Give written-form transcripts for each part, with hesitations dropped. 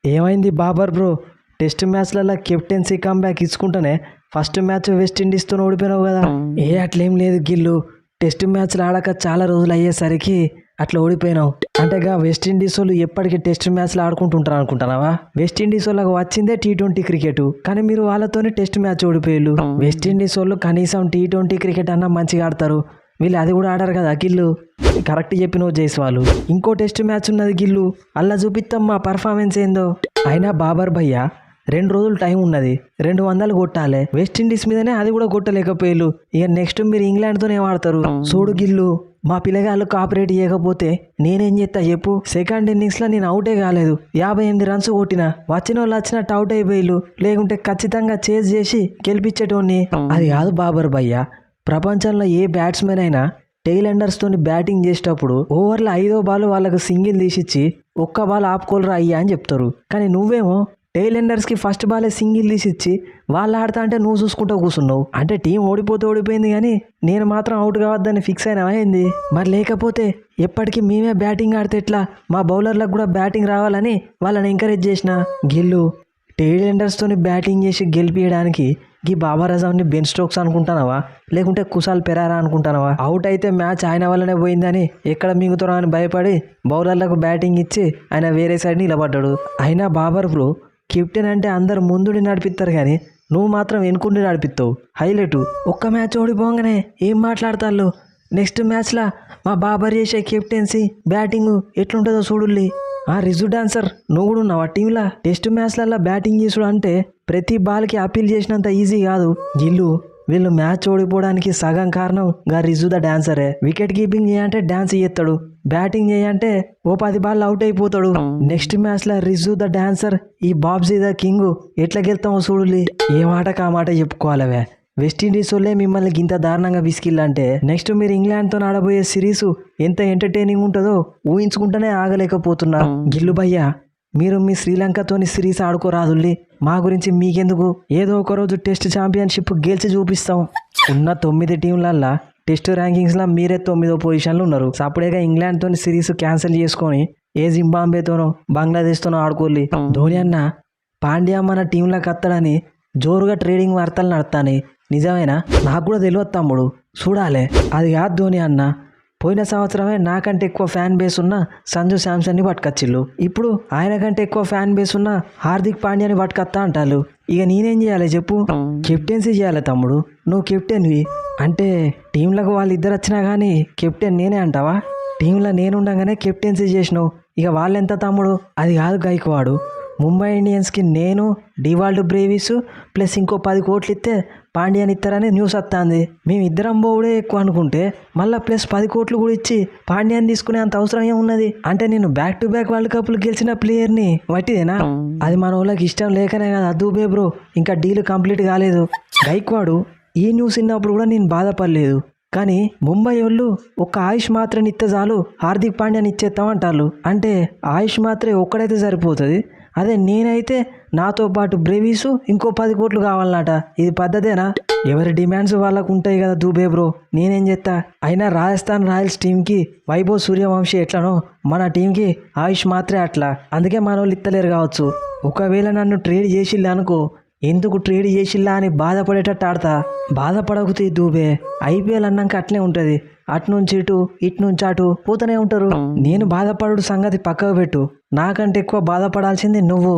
ఏమైంది Babar bro? Test మ్యాచ్లలో captaincy comeback ఇచ్చుకుంటానే ఫస్ట్ మ్యాచ్ వెస్టిండీస్తో ఓడిపోయినావు కదా. అట్లేం లేదు గిల్లు, టెస్ట్ మ్యాచ్లు ఆడక చాలా రోజులు అయ్యేసరికి అట్లా ఓడిపోయినావు. అంటేగా వెస్టిండీస్ వాళ్ళు ఎప్పటికీ టెస్ట్ మ్యాచ్లు ఆడుకుంటుంటారు అనుకుంటున్నావా? వెస్టిండీస్ వాళ్ళకి వచ్చిందే T20 క్రికెట్, కానీ మీరు వాళ్ళతోనే టెస్ట్ మ్యాచ్ ఓడిపోయారు. వెస్టిండీస్ వాళ్ళు కనీసం T20 క్రికెట్ అన్నా మంచిగా ఆడతారు, వీళ్ళు అది కూడా ఆడారు కదా గిల్లు. కరెక్ట్ చెప్పినవు జైస్వాలు. ఇంకో టెస్ట్ మ్యాచ్ ఉన్నది గిల్లు, అలా చూపిస్తాం మా పర్ఫార్మెన్స్ ఏందో. అయినా బాబర్ భయ్య 2 రోజులు టైం ఉన్నది, 200 కొట్టాలి. వెస్టిండీస్ మీదనే అది కూడా కొట్టలేకపోయారు. ఇక నెక్స్ట్ మీరు ఇంగ్లాండ్తోనే ఆడతారు. చూడు గిల్లు, మా పిల్లగాళ్ళు కాపరేట్ చేయకపోతే నేనేం చేస్తా చెప్పు? సెకండ్ ఇన్నింగ్స్లో నేను అవుటే కాలేదు, 58 రన్స్ కొట్టిన. వచ్చిన వాళ్ళు వచ్చినట్టు అవుట్ అయిపోయిలు, లేకుంటే ఖచ్చితంగా చేజ్ చేసి గెలిపించేటోని. అది కాదు బాబర్ భయ్య, ప్రపంచంలో ఏ బ్యాట్స్మెన్ అయినా టెయిల్ ఎండర్స్ తోని బ్యాటింగ్ చేసేటప్పుడు ఓవర్లో 5వ బాల్ వాళ్ళకు సింగిల్ తీసిచ్చి ఒక్క బాల్ ఆపుకోలరా అయ్యా అని చెప్తారు. కానీ నువ్వేమో టెయిల్ ఎండర్స్కి ఫస్ట్ బాలే సింగిల్ తీసిచ్చి వాళ్ళు ఆడతా అంటే నువ్వు చూసుకుంటూ కూర్చున్నావు. అంటే టీం ఓడిపోతే ఓడిపోయింది, కానీ నేను మాత్రం అవుట్ కావద్దని ఫిక్స్ అయినావా ఏంది? మరి లేకపోతే ఎప్పటికీ మేమే బ్యాటింగ్ ఆడితే ఎట్లా? మా బౌలర్లకు కూడా బ్యాటింగ్ రావాలని వాళ్ళని ఎంకరేజ్ చేసిన. గిల్లు, టెయిల్ ఎండర్స్తోని బ్యాటింగ్ చేసి గెలిపించడానికి ఈ బాబర్ అజమ్ని బెన్ స్టోక్స్ అనుకుంటున్నావా, లేకుంటే కుసాల్ పెరారా అనుకుంటున్నావా? అవుట్ అయితే మ్యాచ్ ఆయన వల్లనే పోయిందని ఎక్కడ మింగుతారో అని భయపడి బౌలర్లకు బ్యాటింగ్ ఇచ్చి ఆయన వేరే సైడ్ నిలబడ్డాడు. అయినా బాబర్ బ్రో, కెప్టెన్ అంటే అందరు ముందుని నడిపిస్తారు, కానీ నువ్వు మాత్రం వెనుకుండి నడిపిస్తావు. హైలైట్, ఒక్క మ్యాచ్ ఓడిపోగానే ఏం మాట్లాడతాళ్ళు? నెక్స్ట్ మ్యాచ్లా మా బాబర్ చేసే కెప్టెన్సీ బ్యాటింగ్ ఎట్లుంటుందో చూడుల్లి. రిజు డాన్సర్, నువ్వు కూడా ఉన్నావు ఆ టీంలో. టెస్ట్ మ్యాచ్లలో బ్యాటింగ్ చేసుడు అంటే ప్రతి బాల్కి అపీల్ చేసినంత ఈజీ కాదు గిల్లు. వీళ్ళు మ్యాచ్ ఓడిపోవడానికి సగం కారణం రిజు ద డాన్సరే. వికెట్ కీపింగ్ చేయంటే డాన్స్ చేస్తాడు, బ్యాటింగ్ చేయంటే ఓ 10 బాల్ అవుట్ అయిపోతాడు. నెక్స్ట్ మ్యాచ్లో రిజు ద డాన్సర్, ఈ బాబ్జీ ద కింగ్ ఎట్లా గెలుతామో చూడులి. ఏ మాటకు ఆ మాట చెప్పుకోవాలవే. వెస్టిండీస్ వాళ్ళే మిమ్మల్ని ఇంత దారుణంగా విసికిల్లంటే నెక్స్ట్ మీరు ఇంగ్లాండ్తో ఆడబోయే సిరీస్ ఎంత ఎంటర్టైనింగ్ ఉంటుందో ఊహించుకుంటేనే ఆగలేకపోతున్నా. గిల్లు భయ్య, మీరు మీ శ్రీలంకతోని సిరీస్ ఆడుకోరాదుల్లి, మా గురించి మీకెందుకు? ఏదో ఒక రోజు టెస్ట్ ఛాంపియన్షిప్ గెలిచి చూపిస్తాం. ఉన్న 9 టీంలల్లా టెస్ట్ ర్యాంకింగ్స్లో మీరే 9వ పొజిషన్లో ఉన్నారు. సపరేట్గా ఇంగ్లాండ్తో సిరీస్ క్యాన్సిల్ చేసుకొని ఏ జింబాంబేతోనో బంగ్లాదేశ్తోనో ఆడుకోల్లి. ధోని అన్న పాండ్యా మన టీంలోకి వస్తాడని జోరుగా ట్రేడింగ్ వార్తలు నడతాని, నిజమేనా? నాకు కూడా తెలియదు తమ్ముడు, చూడాలి. అది కాదు ధోని అన్న, పోయిన సంవత్సరమే నాకంటే ఎక్కువ ఫ్యాన్ బేస్ ఉన్న సంజు శాంసన్ని పట్టుకొచ్చిళ్ళు, ఇప్పుడు ఆయన కంటే ఎక్కువ ఫ్యాన్ బేస్ ఉన్న హార్దిక్ పాండ్యాని పట్టుకొస్తా అంటారు. ఇక నేనేం చేయాలి చెప్పు? కెప్టెన్సీ చేయాలి తమ్ముడు, నువ్వు కెప్టెన్వి అంటే టీంలకు వాళ్ళిద్దరు వచ్చినా కానీ కెప్టెన్ నేనే అంటావా? టీంలో నేనుండగానే కెప్టెన్సీ చేసినావు, ఇక వాళ్ళెంత తమ్ముడు? అది కాదు గైక్వాడు, ముంబై ఇండియన్స్కి నేను, డివాల్డ్ బ్రేవిస్ ప్లస్ ఇంకో 10 కోట్లు ఇస్తే పాండ్యాని ఇస్తారని న్యూస్ వస్తుంది. మేమిద్దరం బోవుడే ఎక్కువ అనుకుంటే మళ్ళీ ప్లస్ 10 కోట్లు కూడా ఇచ్చి పాండ్యాన్ని తీసుకునే అంత అవసరం ఏమున్నది? అంటే నేను బ్యాక్ టు బ్యాక్ వరల్డ్ కప్లు గెలిచిన ప్లేయర్ని వట్టిదేనా? అది మన వాళ్ళకి ఇష్టం లేకనే కదా దూబే బ్రో, ఇంకా డీల్ కంప్లీట్ కాలేదు. గైక్వాడు, ఈ న్యూస్ విన్నప్పుడు కూడా నేను బాధపడలేదు, కానీ ముంబై వాళ్ళు ఒక్క ఆయుష్ మాత్రని ఇస్తే చాలు హార్దిక్ పాండ్యాని ఇచ్చేస్తామంటారు. అంటే ఆయుష్ మాత్రే ఒక్కడైతే సరిపోతుంది, అదే నేనైతే నాతో పాటు బ్రేవీసు ఇంకో 10 కోట్లు కావాలన్నట. ఇది పద్ధతేనా? ఎవరి డిమాండ్స్ వాళ్ళకు ఉంటాయి కదా దూబే బ్రో, నేనేం చేస్తా? అయినా రాజస్థాన్ రాయల్స్ టీంకి వైభవ్ సూర్యవంశీ ఎట్లనో మన టీంకి ఆయుష్ మాత్రే అట్లా, అందుకే మన వాళ్ళు ఇత్తలేరు కావచ్చు. ఒకవేళ నన్ను ట్రేడ్ చేసిల్లా అనుకో, ఎందుకు ట్రేడ్ చేసిల్లా అని బాధపడేటట్టు ఆడతా. బాధపడకుతే దూబే, IPL అన్నాక అట్లే ఉంటుంది, అట్నుంచి ఇటు ఇట్నుంచి అటు పోతూనే ఉంటారు. నేను బాధపడు సంగతి పక్కకు పెట్టు, నాకంటే ఎక్కువ బాధపడాల్సింది నువ్వు.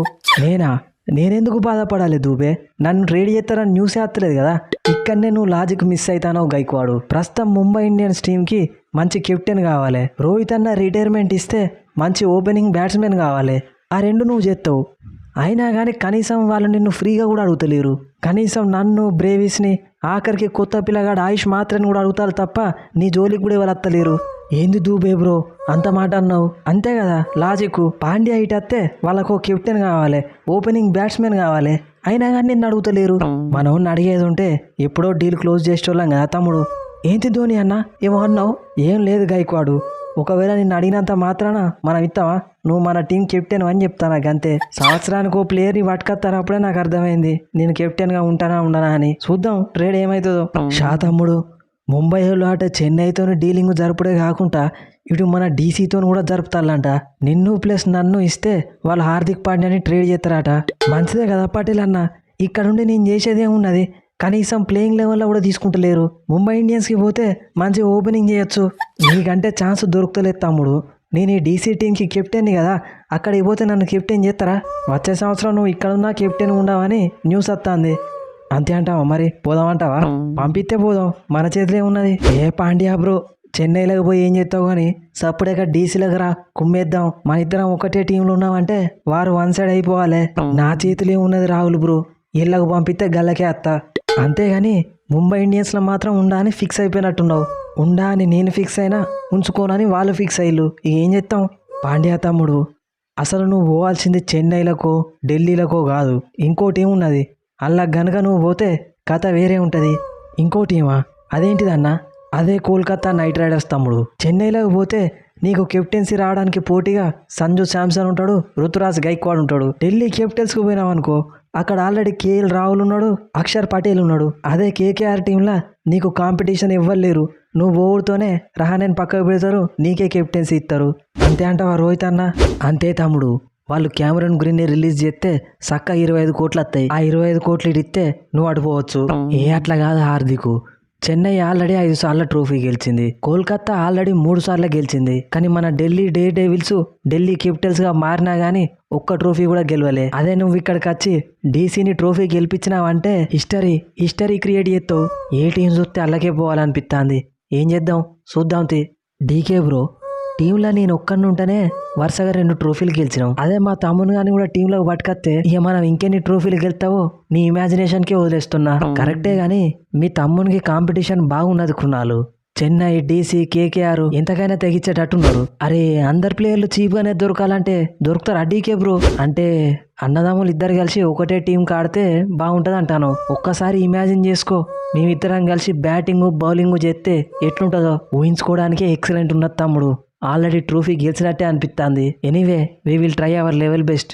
నేనెందుకు బాధపడాలి దూబే? నన్ను ట్రేడ్ చేస్తారని న్యూస్ వేస్తలేదు కదా. ఇక్కడనే నువ్వు లాజిక్ మిస్ అవుతానో గైక్వాడు. ప్రస్తుతం ముంబై ఇండియన్స్ టీంకి మంచి కెప్టెన్ కావాలి, రోహిత్ అన్న రిటైర్మెంట్ ఇస్తే మంచి ఓపెనింగ్ బ్యాట్స్మెన్ కావాలి. ఆ 2 నువ్వు చేస్తావు. అయినా కానీ కనీసం వాళ్ళు నిన్ను ఫ్రీగా కూడా అడుగుతలేరు. కనీసం నన్ను, బ్రేవిస్ని, ఆఖరికి కొత్త పిల్లగాడు ఆయుష్ మాత్రని కూడా అడుగుతారు తప్ప నీ జోలికి కూడా ఎవరు వస్తలేరు. ఏంది దూబే బ్రో అంత మాట అన్నావు? అంతే కదా లాజిక్. పాండ్యా ఇటు వస్తే వాళ్ళకు కెప్టెన్ కావాలి, ఓపెనింగ్ బ్యాట్స్మెన్ కావాలి, అయినా కానీ నిన్ను అడుగుతలేరు. మనం అడిగేది ఉంటే ఎప్పుడో డీల్ క్లోజ్ చేసేటోళ్ళం కదా తమ్ముడు. ఏంటి ధోని అన్న ఏమో అన్నావు? ఏం లేదు గైక్వాడు, ఒకవేళ నిన్ను అడిగినంత మాత్రాన మనం ఇస్తావా? నువ్వు మన టీం కెప్టెన్ అని చెప్తాను నాకు అంతే. సంవత్సరానికి ఓ ప్లేయర్ని పట్టుకొస్తానప్పుడే నాకు అర్థమైంది నేను కెప్టెన్గా ఉంటానా ఉండనా అని. చూద్దాం ట్రేడ్ ఏమవుతుందో. తమ్ముడు, ముంబై వాళ్ళు ఆట చెన్నైతోని డీలింగ్ జరుపుడే కాకుండా ఇటు మన డీసీతో కూడా జరుపుతారంట. నిన్ను ప్లస్ నన్ను ఇస్తే వాళ్ళు హార్దిక్ పాండ్యాని ట్రేడ్ చేస్తారట. మంచిదే కదా పటేల్ అన్న, ఇక్కడుండి నేను చేసేది ఏమున్నది, కనీసం ప్లేయింగ్ లెవెల్లో కూడా తీసుకుంటలేరు. ముంబై ఇండియన్స్కి పోతే మంచి ఓపెనింగ్ చేయొచ్చు. నీకంటే ఛాన్స్ దొరుకుతలేదు తమ్ముడు. నేను ఈ డీసీ టీంకి కెప్టెన్ని కదా, అక్కడికి పోతే నన్ను కెప్టెన్ చేస్తారా? వచ్చే సంవత్సరం నువ్వు ఇక్కడున్నా కెప్టెన్ ఉండవని న్యూస్ వస్తుంది. అంతే అంటావా? మరి పోదామంటావా? పంపిస్తే పోదాం, మన చేతిలో ఉన్నది. ఏ పాండ్యా బ్రో, చెన్నైలోకి పోయి ఏం చేస్తావు కానీ సప్పుడేగా డీసీలోకి రా, కుమ్మేద్దాం. మన ఇద్దరం ఒకటే టీంలో ఉన్నామంటే వారు వన్ సైడ్ అయిపోవాలి. నా చేతిలో ఉన్నది రాహుల్ బ్రో, ఇళ్ళకు పంపిస్తే గల్లకే అత్తా. అంతేగాని ముంబై ఇండియన్స్లో మాత్రం ఉండా అని ఫిక్స్ అయిపోయినట్టున్నావు. ఉండా అని నేను ఫిక్స్ అయినా, ఉంచుకోనని వాళ్ళు ఫిక్స్ అయ్యిళ్ళు. ఇక ఏం చేస్తాం? పాండ్యా తమ్ముడు, అసలు నువ్వు పోవాల్సింది చెన్నైలకో ఢిల్లీలకో కాదు, ఇంకో టీం ఉన్నది. అలా గనక నువ్వు పోతే కథ వేరే ఉంటుంది. ఇంకో టీమా? అదేంటిదన్నా? అదే కోల్కతా నైట్ రైడర్స్ తమ్ముడు. చెన్నైలోకి పోతే నీకు కెప్టెన్సీ రావడానికి పోటీగా సంజు శాంసన్ ఉంటాడు, రుతురాజ్ గైక్వాడ్ ఉంటాడు. ఢిల్లీ క్యాపిటల్స్కి పోయినావు అనుకో, అక్కడ ఆల్రెడీ కేఎల్ రాహుల్ ఉన్నాడు, అక్షర్ పటేల్ ఉన్నాడు. అదే కేకేఆర్ టీంలా నీకు కాంపిటీషన్ ఇవ్వలేరు. నువ్వు ఓడితోనే రహానేని పక్కకు పెడతారు, నీకే కెప్టెన్సీ ఇస్తారు. అంతే అంటావా రోహిత్ అన్న? అంతే తమ్ముడు. వాళ్ళు కెమెరాన్ గ్రీన్ని రిలీజ్ చేస్తే చక్క 25 కోట్లు వస్తాయి. ఆ 25 కోట్లు ఇస్తే నువ్వు అడిపోవచ్చు. ఏ అట్లా కాదు హార్దిక్, చెన్నై ఆల్రెడీ 5 సార్లు ట్రోఫీ గెలిచింది, కోల్కతా ఆల్రెడీ 3 సార్లు గెలిచింది. కానీ మన Delhi Daredevils Delhi Capitals గా మారినా గానీ ఒక్క ట్రోఫీ కూడా గెలవలే. అదే నువ్వు ఇక్కడికి వచ్చి డీసీని ట్రోఫీ గెలిపించినావంటే హిస్టరీ క్రియేట్ చేస్తావు. ఏ టీం చూస్తే అల్లకే పోవాలనిపిస్తుంది. ఏం చేద్దాం చూద్దాం. డీకే బ్రో, టీంలో నేను ఒక్కడిని ఉంటేనే వరుసగా 2 ట్రోఫీలు గెలిచినాం. అదే మా తమ్ముని కానీ కూడా టీంలోకి పట్టుకొస్తే ఇక మనం ఇంకెన్ని ట్రోఫీలు గెలుతావో నీ ఇమాజినేషన్కే వదిలేస్తున్నా. కరెక్టే గానీ మీ తమ్మునికి కాంపిటీషన్ బాగున్నది కృణాలు. చెన్నై, డీసీ, కేకేఆర్ ఎంతకైనా తెగించేటట్టున్నారు. అరే అందరు ప్లేయర్లు చీప్గానే దొరకాలంటే దొరుకుతారు డీకే బ్రో. అంటే అన్నదమ్ములు ఇద్దరు కలిసి ఒకటే టీం కాడితే బాగుంటుంది అంటాను. ఒక్కసారి ఇమాజిన్ చేసుకో, మేమిద్దరం కలిసి బ్యాటింగ్ బౌలింగ్ చేస్తే ఎట్లుంటుందో ఊహించుకోవడానికే ఎక్సలెంట్ ఉన్నది తమ్ముడు. ఆల్రెడీ ట్రోఫీ గెలిచినట్టే అనిపిస్తుంది. Anyway we will try our level best.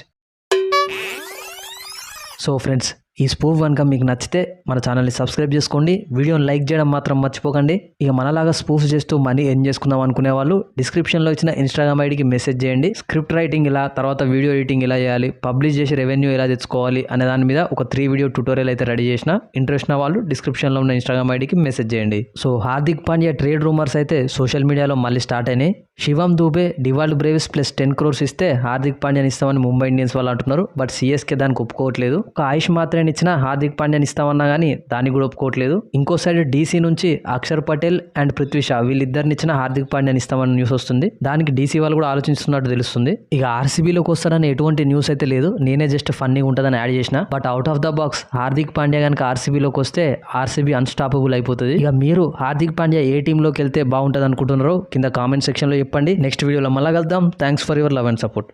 So friends, ఈ స్పూఫ్ కనుక మీకు నచ్చితే మన ఛానల్ని సబ్స్క్రైబ్ చేసుకోండి, వీడియోని లైక్ చేయడం మాత్రం మర్చిపోకండి. ఇక మనలాగా స్పూఫ్ చేస్తూ మనీ ఎర్న్ చేసుకుందాం అనుకునే వాళ్ళు డిస్క్రిప్షన్లో ఇచ్చిన ఇన్స్టాగ్రామ్ ఐడికి మెసేజ్ చేయండి. స్క్రిప్ట్ రైటింగ్ ఇలా, తర్వాత వీడియో ఎడిటింగ్ ఎలా చేయాలి, పబ్లిష్ చేసి రెవెన్యూ ఎలా తెచ్చుకోవాలి అనే దాని మీద ఒక 3 వీడియో ట్యూటోరియల్ అయితే రెడీ చేసిన. ఇంట్రెస్ట్ ఉన్న వాళ్ళు డిస్క్రిప్షన్లో ఉన్న ఇన్స్టాగ్రామ్ ఐడికి మెసేజ్ చేయండి. So Hardik Pandya trade rumours అయితే సోషల్ మీడియాలో మళ్ళీ స్టార్ట్ అయినాయి. Shivam Dube Dewald Brevis plus 10 crores ఇస్తే హార్దిక్ పాండ్యాని ఇస్తామని ముంబై ఇండియన్స్ వాళ్ళు అంటున్నారు. బట్ సిఎస్కే దానికి ఒప్పుకోవట్లేదు. ఒక ఆయుష్ మాత్రమే ఇచ్చినా హార్దిక్ పాండ్యాని ఇస్తామన్నా కానీ దానికి కూడా ఒప్పుకోవట్లేదు. ఇంకో సైడ్ డీసీ నుంచి అక్షర్ పటేల్ అండ్ పృథ్వీ షా వీళ్ళిద్దరిని ఇచ్చిన హార్దిక్ పాండ్యాని ఇస్తామని న్యూస్ వస్తుంది. దానికి డీసీ వాళ్ళు కూడా ఆలోచిస్తున్నట్టు తెలుస్తుంది. ఇక ఆర్సీబీలోకి వస్తారని ఎటువంటి న్యూస్ అయితే లేదు, నేనే జస్ట్ ఫన్నీగా ఉంటుందని యాడ్ చేసిన. But out of the box Hardik Pandya కనుక ఆర్సీబీలోకి వస్తే ఆర్సీబీ అన్స్టాపబుల్ అయిపోతుంది. ఇక మీరు హార్దిక్ పాండ్యా ఏ టీంలోకి వెళ్తే బాగుంటుంది అనుకుంటున్నారో కింద కామెంట్ సెక్షన్లో చెప్పండి. నెక్స్ట్ వీడియోలో మళ్ళా కలుద్దాం. Thanks for your love and support.